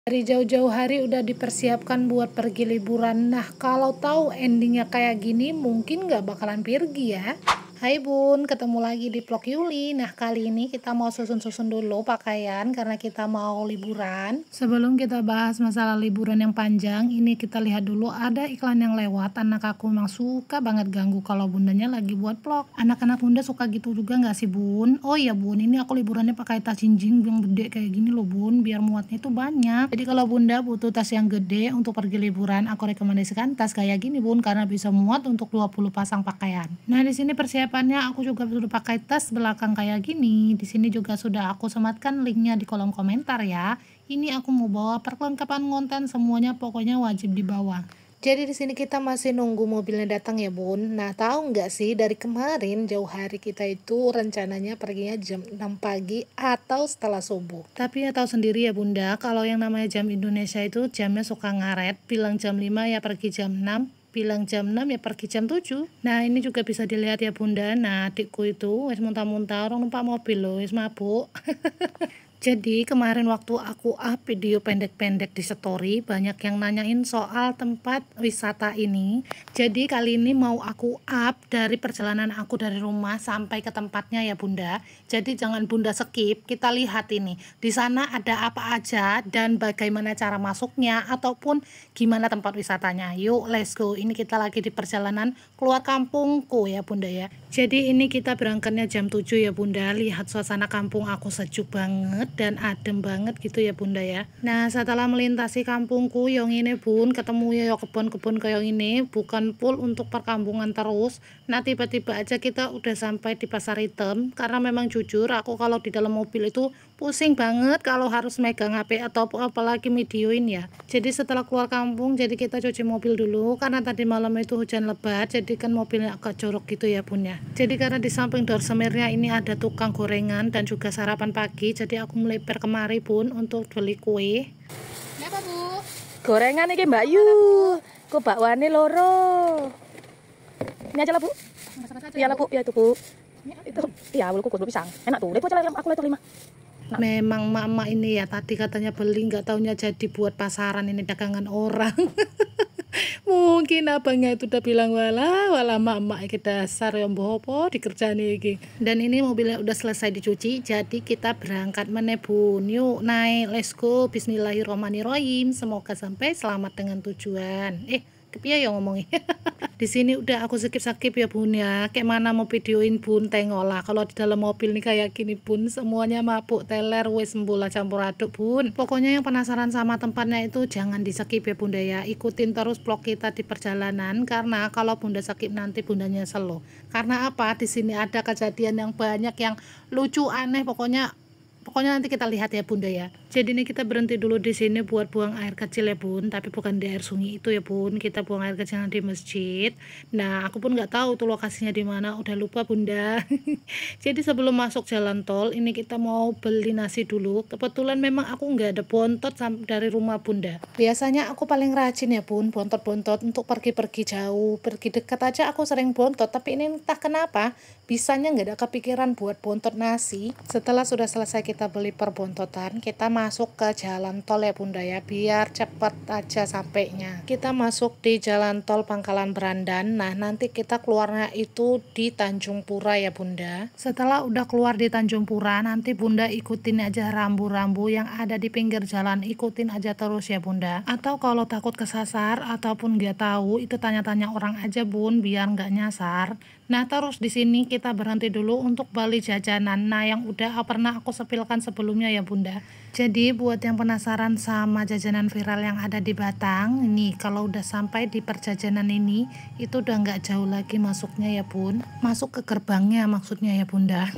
Dari jauh-jauh hari udah dipersiapkan buat pergi liburan. Nah, kalau tahu endingnya kayak gini, mungkin nggak bakalan pergi ya. Hai Bun, ketemu lagi di vlog Yuli. Nah, kali ini kita mau susun-susun dulu pakaian karena kita mau liburan. Sebelum kita bahas masalah liburan yang panjang, ini kita lihat dulu ada iklan yang lewat. Anak aku memang suka banget ganggu kalau bundanya lagi buat vlog. Anak-anak bunda suka gitu juga nggak sih Bun? Oh iya Bun, ini aku liburannya pakai tas jinjing yang gede kayak gini loh Bun, biar muatnya itu banyak. Jadi kalau bunda butuh tas yang gede untuk pergi liburan, aku rekomendasikan tas kayak gini Bun, karena bisa muat untuk 20 pasang pakaian. Nah, di sini persiapannya aku juga sudah pakai tas belakang kayak gini. Di sini juga sudah aku sematkan linknya di kolom komentar ya. Ini aku mau bawa perlengkapan konten semuanya, pokoknya wajib dibawa. Jadi di sini kita masih nunggu mobilnya datang ya Bun. Nah, tahu nggak sih dari kemarin jauh hari kita itu rencananya perginya jam 6 pagi atau setelah subuh. Tapi ya tahu sendiri ya Bunda, kalau yang namanya jam Indonesia itu jamnya suka ngaret. Bilang jam 5 ya pergi jam 6, bilang jam 6 ya pergi jam 7. Nah, ini juga bisa dilihat ya Bunda. Nah, adikku itu wis muntah-muntah orang numpak mobil loh, wis mabuk. Jadi kemarin waktu aku up video pendek-pendek di story, banyak yang nanyain soal tempat wisata ini. Jadi kali ini mau aku up dari perjalanan aku dari rumah sampai ke tempatnya ya Bunda. Jadi jangan Bunda skip, kita lihat ini. Di sana ada apa aja dan bagaimana cara masuknya ataupun gimana tempat wisatanya. Yuk let's go, ini kita lagi di perjalanan keluar kampungku ya Bunda ya. Jadi ini kita berangkatnya jam 7 ya Bunda. Lihat suasana kampung aku sejuk banget dan adem banget gitu ya Bunda ya. Nah, setelah melintasi kampungku yang ini Bun, ketemu ya kebun-kebun kayak ini, bukan full untuk perkampungan terus. Nah, tiba-tiba aja kita udah sampai di Pasar Hitam, karena memang jujur aku kalau di dalam mobil itu pusing banget kalau harus megang HP atau apalagi videoin ya. Jadi setelah keluar kampung, jadi kita cuci mobil dulu karena tadi malam itu hujan lebat, jadi kan mobilnya agak jorok gitu ya Bun ya. Jadi karena di samping dorsemirnya ini ada tukang gorengan dan juga sarapan pagi, jadi aku melipir kemari Bun untuk beli kue. Apa Bu? Gorengan iki Mbak Yu. Kok bakwane loro. Ini aja lah Bu. Iya lah Bu, ya itu Bu. Itu iya bulu kukus pisang. Enak tuh. Itu aja aku letter 5. Nah, memang mama ini ya tadi katanya beli, nggak taunya jadi buat pasaran, ini dagangan orang. Mungkin abangnya itu udah bilang wala mama iki dasar ya mbok apa dikerjani iki. Dan ini mobilnya udah selesai dicuci, jadi kita berangkat meneh Bun. Yuk naik, let's go. Bismillahirrahmanirrahim. Semoga sampai selamat dengan tujuan. Kepiye ya ngomongnya. Di sini udah aku skip ya Bun ya. Kayak mana mau videoin Bun, tengoklah kalau di dalam mobil nih kayak gini Bun, semuanya mabuk teler wis mbola campur aduk Bun. Pokoknya yang penasaran sama tempatnya itu jangan di skip ya Bunda ya. Ikutin terus vlog kita di perjalanan, karena kalau Bunda skip nanti Bundanya selo. Karena apa? Di sini ada kejadian yang banyak yang lucu aneh, pokoknya nanti kita lihat ya Bunda ya. Jadi ini kita berhenti dulu di sini buat buang air kecil ya Bun, tapi bukan di air sungai itu ya Bun. Kita buang air kecil di masjid. Nah, aku pun nggak tahu tuh lokasinya di mana, udah lupa Bunda. Jadi sebelum masuk jalan tol, ini kita mau beli nasi dulu. Kebetulan memang aku nggak ada bontot dari rumah Bunda. Biasanya aku paling rajin ya Bun, bontot-bontot untuk pergi-pergi jauh, pergi dekat aja aku sering bontot. Tapi ini entah kenapa, bisanya nggak ada kepikiran buat bontot nasi. Setelah sudah selesai kita beli perbontotan, kita masuk ke jalan tol ya Bunda ya, biar cepet aja sampainya. Kita masuk di jalan tol Pangkalan Berandan. Nah, nanti kita keluarnya itu di Tanjung Pura ya Bunda. Setelah udah keluar di Tanjung Pura, nanti Bunda ikutin aja rambu-rambu yang ada di pinggir jalan, ikutin aja terus ya Bunda. Atau kalau takut kesasar ataupun nggak tahu, itu tanya-tanya orang aja Bun, biar nggak nyasar. Nah, terus di sini kita berhenti dulu untuk beli jajanan. Nah, yang udah pernah aku sepilkan sebelumnya ya Bunda. Jadi buat yang penasaran sama jajanan viral yang ada di Batang, ini kalau udah sampai di perjajanan ini, itu udah nggak jauh lagi masuknya ya Bun. Masuk ke gerbangnya maksudnya ya Bunda.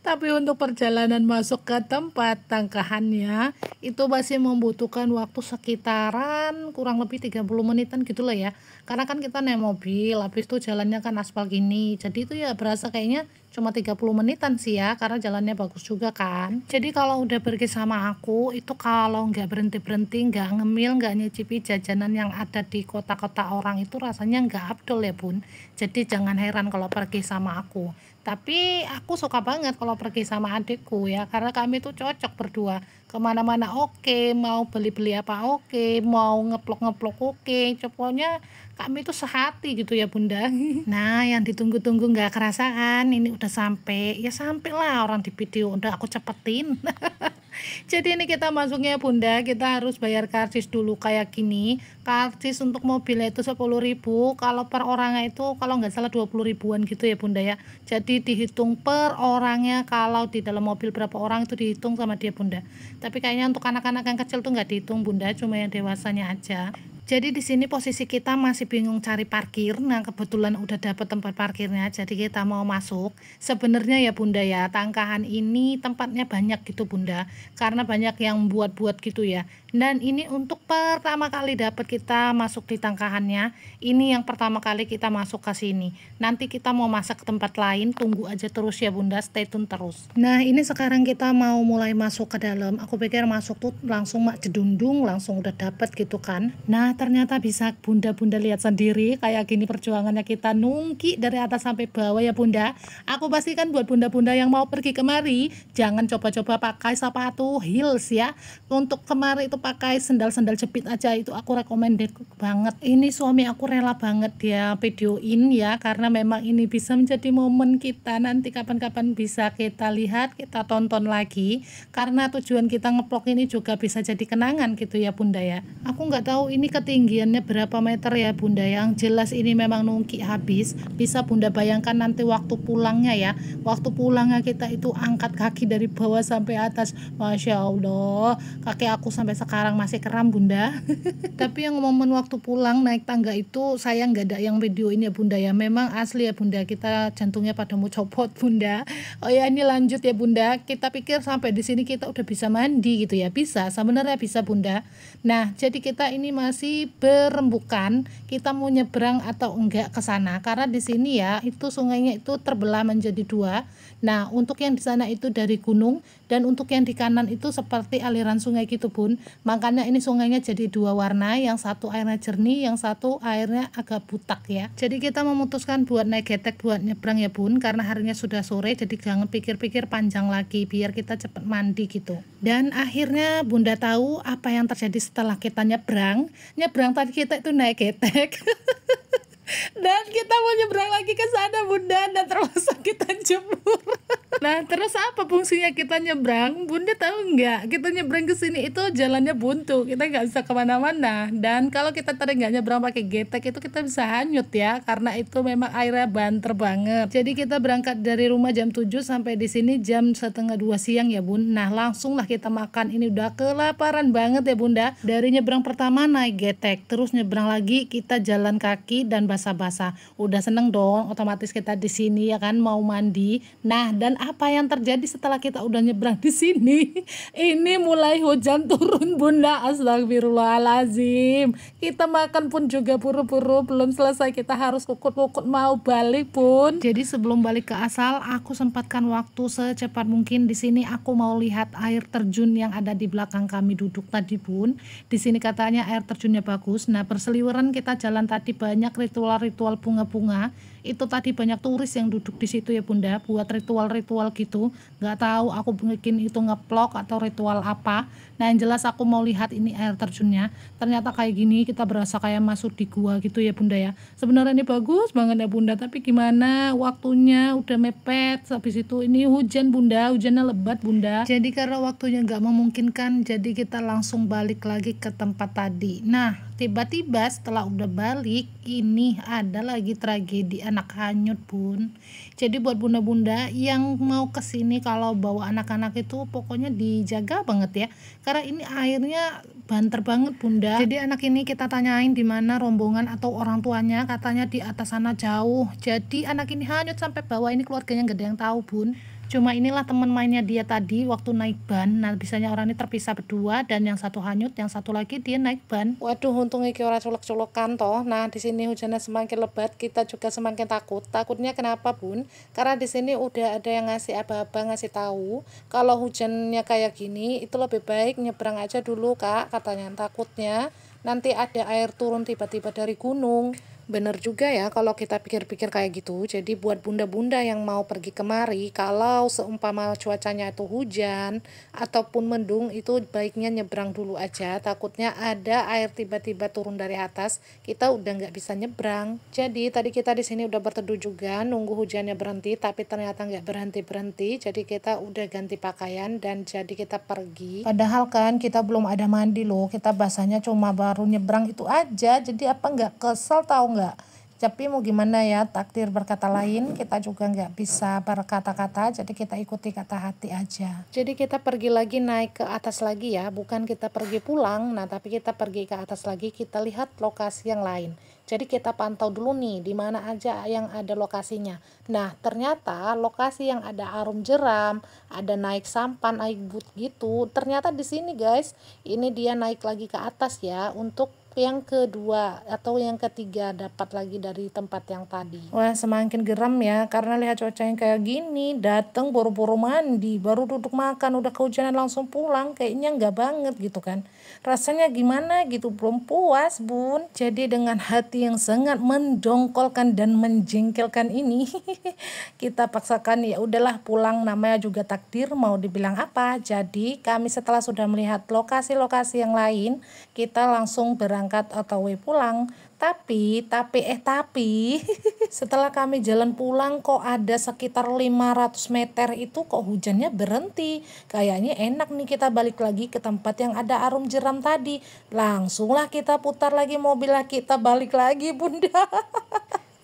Tapi untuk perjalanan masuk ke tempat tangkahannya, itu masih membutuhkan waktu sekitaran kurang lebih 30 menitan gitu lah ya. Karena kan kita naik mobil, habis itu jalannya kan aspal gini. Jadi itu ya berasa kayaknya cuma 30 menitan sih ya, karena jalannya bagus juga kan. Jadi kalau udah pergi sama aku, itu kalau nggak berhenti-berhenti, nggak ngemil, nggak nyicipi jajanan yang ada di kota-kota orang, itu rasanya nggak afdol ya Bun. Jadi jangan heran kalau pergi sama aku. Tapi aku suka banget kalau pergi sama adikku ya, karena kami tuh cocok berdua. Kemana-mana oke, mau beli-beli apa oke, mau ngeplok-ngeplok oke. Pokoknya kami tuh sehati gitu ya bunda. Nah yang ditunggu-tunggu nggak kerasa kan, ini udah sampai. Ya sampai lah orang di video, udah aku cepetin. Jadi ini kita masuknya bunda, kita harus bayar karcis dulu kayak gini. Karcis untuk mobilnya itu 10.000, kalau per orangnya itu kalau nggak salah 20 ribuan gitu ya bunda ya. Jadi dihitung per orangnya, kalau di dalam mobil berapa orang itu dihitung sama dia bunda. Tapi kayaknya untuk anak-anak yang kecil tuh nggak dihitung bunda, cuma yang dewasanya aja. Jadi di sini posisi kita masih bingung cari parkir. Nah, kebetulan udah dapet tempat parkirnya. Jadi kita mau masuk. Sebenarnya ya Bunda ya, Tangkahan ini tempatnya banyak gitu Bunda. Karena banyak yang buat-buat gitu ya. Dan ini untuk pertama kali dapat kita masuk di Tangkahannya. Ini yang pertama kali kita masuk ke sini. Nanti kita mau masak ke tempat lain, tunggu aja terus ya Bunda, stay tune terus. Nah, ini sekarang kita mau mulai masuk ke dalam. Aku pikir masuk tuh langsung mak jedundung, langsung udah dapat gitu kan. Nah, ternyata bisa bunda-bunda lihat sendiri kayak gini perjuangannya kita nungki dari atas sampai bawah ya bunda. Aku pastikan buat bunda-bunda yang mau pergi kemari jangan coba-coba pakai sepatu heels ya. Untuk kemari itu pakai sendal-sendal jepit aja, itu aku recommended banget. Ini suami aku rela banget dia videoin ya, karena memang ini bisa menjadi momen kita nanti kapan-kapan bisa kita lihat, kita tonton lagi, karena tujuan kita ngeplok ini juga bisa jadi kenangan gitu ya bunda ya. Aku nggak tahu ini ketinggiannya berapa meter ya bunda, yang jelas ini memang nungki habis. Bisa bunda bayangkan nanti waktu pulangnya ya, waktu pulangnya kita itu angkat kaki dari bawah sampai atas, masya Allah kaki aku sampai sekarang masih kram bunda. Tapi yang momen waktu pulang naik tangga itu saya nggak ada yang videoin ya bunda ya, memang asli ya bunda, kita jantungnya pada mau copot bunda. Oh ya ini lanjut ya bunda, kita pikir sampai di sini kita udah bisa mandi gitu ya, bisa sebenarnya bisa bunda. Nah jadi kita ini masih berembukan kita mau nyebrang atau enggak ke sana, karena di sini ya itu sungainya itu terbelah menjadi dua. Nah untuk yang di sana itu dari gunung, dan untuk yang di kanan itu seperti aliran sungai gitu bun, makanya ini sungainya jadi dua warna, yang satu airnya jernih, yang satu airnya agak butak ya. Jadi kita memutuskan buat naik getek buat nyebrang ya bun, karena harinya sudah sore, jadi jangan pikir-pikir panjang lagi biar kita cepet mandi gitu. Dan akhirnya bunda tahu apa yang terjadi setelah kita nyebrang tadi kita itu naik getek. Dan kita mau nyebrang lagi ke sana bunda, dan terpaksa kita jemur. Nah terus apa fungsinya kita nyebrang bunda tahu nggak? Kita nyebrang ke sini itu jalannya buntu, kita nggak bisa kemana-mana. Dan kalau kita tadi nggak nyebrang pakai getek itu kita bisa hanyut ya, karena itu memang airnya banter banget. Jadi kita berangkat dari rumah jam 7 sampai di sini jam 1:30 siang ya bun. Nah langsung lah kita makan, ini udah kelaparan banget ya bunda. Dari nyebrang pertama naik getek, terus nyebrang lagi kita jalan kaki dan basah-basah. Udah seneng dong, otomatis kita di sini ya kan mau mandi. Nah dan apa yang terjadi setelah kita udah nyebrang di sini? Ini mulai hujan turun bunda, astagfirullahalazim. Kita makan pun juga buru-buru, belum selesai kita harus kukut-kukut mau balik pun. Jadi sebelum balik ke asal, aku sempatkan waktu secepat mungkin di sini. Aku mau lihat air terjun yang ada di belakang kami duduk tadi bun. Di sini katanya air terjunnya bagus. Nah berseliweran kita jalan tadi banyak ritual-ritual bunga-bunga. Itu tadi banyak turis yang duduk di situ ya bunda, buat ritual-ritual gitu. Nggak tahu aku bikin itu ngeplok atau ritual apa. Nah yang jelas aku mau lihat ini air terjunnya. Ternyata kayak gini, kita berasa kayak masuk di gua gitu ya bunda ya. Sebenarnya ini bagus banget ya bunda, tapi gimana waktunya udah mepet. Habis itu ini hujan bunda, hujannya lebat bunda. Jadi karena waktunya nggak memungkinkan, jadi kita langsung balik lagi ke tempat tadi. Nah tiba-tiba setelah udah balik, ini ada lagi tragedi anak hanyut bun. Jadi buat bunda-bunda yang mau kesini kalau bawa anak-anak itu pokoknya dijaga banget ya, karena ini airnya banter banget bunda. Jadi anak ini kita tanyain di mana rombongan atau orang tuanya, katanya di atas sana jauh. Jadi anak ini hanyut sampai bawah, ini keluarganya nggak ada yang tahu bun. Cuma inilah teman mainnya dia tadi waktu naik ban. Nah bisanya orang ini terpisah berdua, dan yang satu hanyut, yang satu lagi dia naik ban. Waduh untung iki ora colok-colokan toh. Nah di sini hujannya semakin lebat, kita juga semakin takut. Takutnya kenapa bun? Karena di sini udah ada yang ngasih aba-aba, ngasih tahu kalau hujannya kayak gini itu lebih baik nyebrang aja dulu kak, katanya. Takutnya nanti ada air turun tiba-tiba dari gunung. Bener juga ya kalau kita pikir-pikir kayak gitu. Jadi buat bunda-bunda yang mau pergi kemari, kalau seumpama cuacanya itu hujan ataupun mendung, itu baiknya nyebrang dulu aja. Takutnya ada air tiba-tiba turun dari atas, kita udah nggak bisa nyebrang. Jadi tadi kita di sini udah berteduh juga, nunggu hujannya berhenti, tapi ternyata nggak berhenti-berhenti. Jadi kita udah ganti pakaian dan jadi kita pergi. Padahal kan kita belum ada mandi loh, kita basahnya cuma baru nyebrang itu aja. Jadi apa nggak kesel tahu nggak? Tapi mau gimana ya, takdir berkata lain, kita juga nggak bisa berkata-kata, jadi kita ikuti kata hati aja. Jadi kita pergi lagi naik ke atas lagi ya, bukan kita pergi pulang, nah tapi kita pergi ke atas lagi, kita lihat lokasi yang lain. Jadi kita pantau dulu nih, di mana aja yang ada lokasinya. Nah ternyata lokasi yang ada arum jeram, ada naik sampan, naik but gitu, ternyata di sini guys, ini dia naik lagi ke atas ya, untuk yang kedua atau yang ketiga dapat lagi dari tempat yang tadi. Wah semakin geram ya, karena lihat cuaca yang kayak gini, datang buru-buru mandi, baru duduk makan, udah kehujanan langsung pulang, kayaknya nggak banget gitu kan. Rasanya gimana gitu, belum puas bun. Jadi dengan hati yang sangat mendongkolkan dan menjengkelkan ini, kita paksakan ya udahlah pulang, namanya juga takdir, mau dibilang apa. Jadi kami setelah sudah melihat lokasi-lokasi yang lain, kita langsung berangkat atau pulang. Tapi setelah kami jalan pulang kok ada sekitar 500 meter itu kok hujannya berhenti. Kayaknya enak nih kita balik lagi ke tempat yang ada arum jeram tadi. Langsunglah kita putar lagi mobil, kita balik lagi bunda.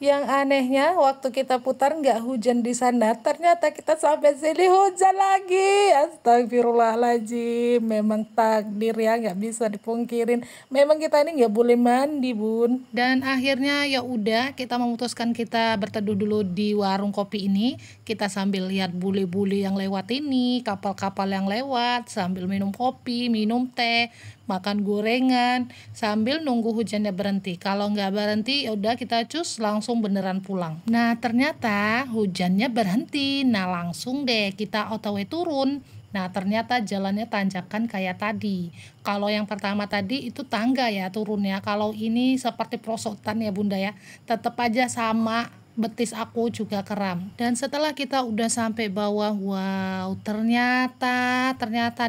Yang anehnya waktu kita putar nggak hujan di sana, ternyata kita sampai sini hujan lagi. Astagfirullahaladzim, memang takdir ya, nggak bisa dipungkirin. Memang kita ini nggak boleh mandi bun. Dan akhirnya ya udah kita memutuskan kita berteduh dulu di warung kopi ini. Kita sambil lihat bule-bule yang lewat ini, kapal-kapal yang lewat, sambil minum kopi, minum teh, makan gorengan, sambil nunggu hujannya berhenti. Kalau nggak berhenti ya udah kita cus langsung beneran pulang. Nah ternyata hujannya berhenti, nah langsung deh kita OTW turun. Nah ternyata jalannya tanjakan kayak tadi. Kalau yang pertama tadi itu tangga ya turunnya, kalau ini seperti perosotan ya bunda ya, tetap aja sama, betis aku juga kram. Dan setelah kita udah sampai bawah, wow, ternyata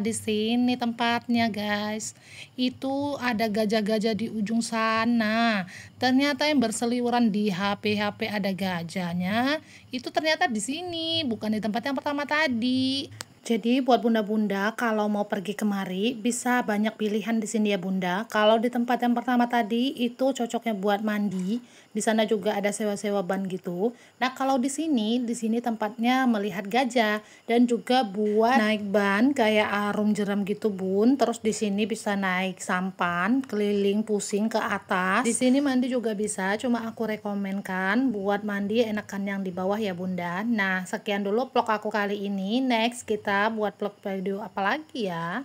di sini tempatnya guys. Itu ada gajah-gajah di ujung sana. Ternyata yang berseliweran di HP ada gajahnya. Itu ternyata di sini, bukan di tempat yang pertama tadi. Jadi buat bunda-bunda kalau mau pergi kemari bisa banyak pilihan di sini ya bunda. Kalau di tempat yang pertama tadi itu cocoknya buat mandi. Di sana juga ada sewa-sewa ban gitu. Nah kalau di sini tempatnya melihat gajah dan juga buat naik ban kayak arum jeram gitu bun. Terus di sini bisa naik sampan keliling pusing ke atas. Di sini mandi juga bisa. Cuma aku rekomenkan buat mandi enakan yang di bawah ya bunda. Nah sekian dulu vlog aku kali ini. Next kita buat vlog video apa lagi ya.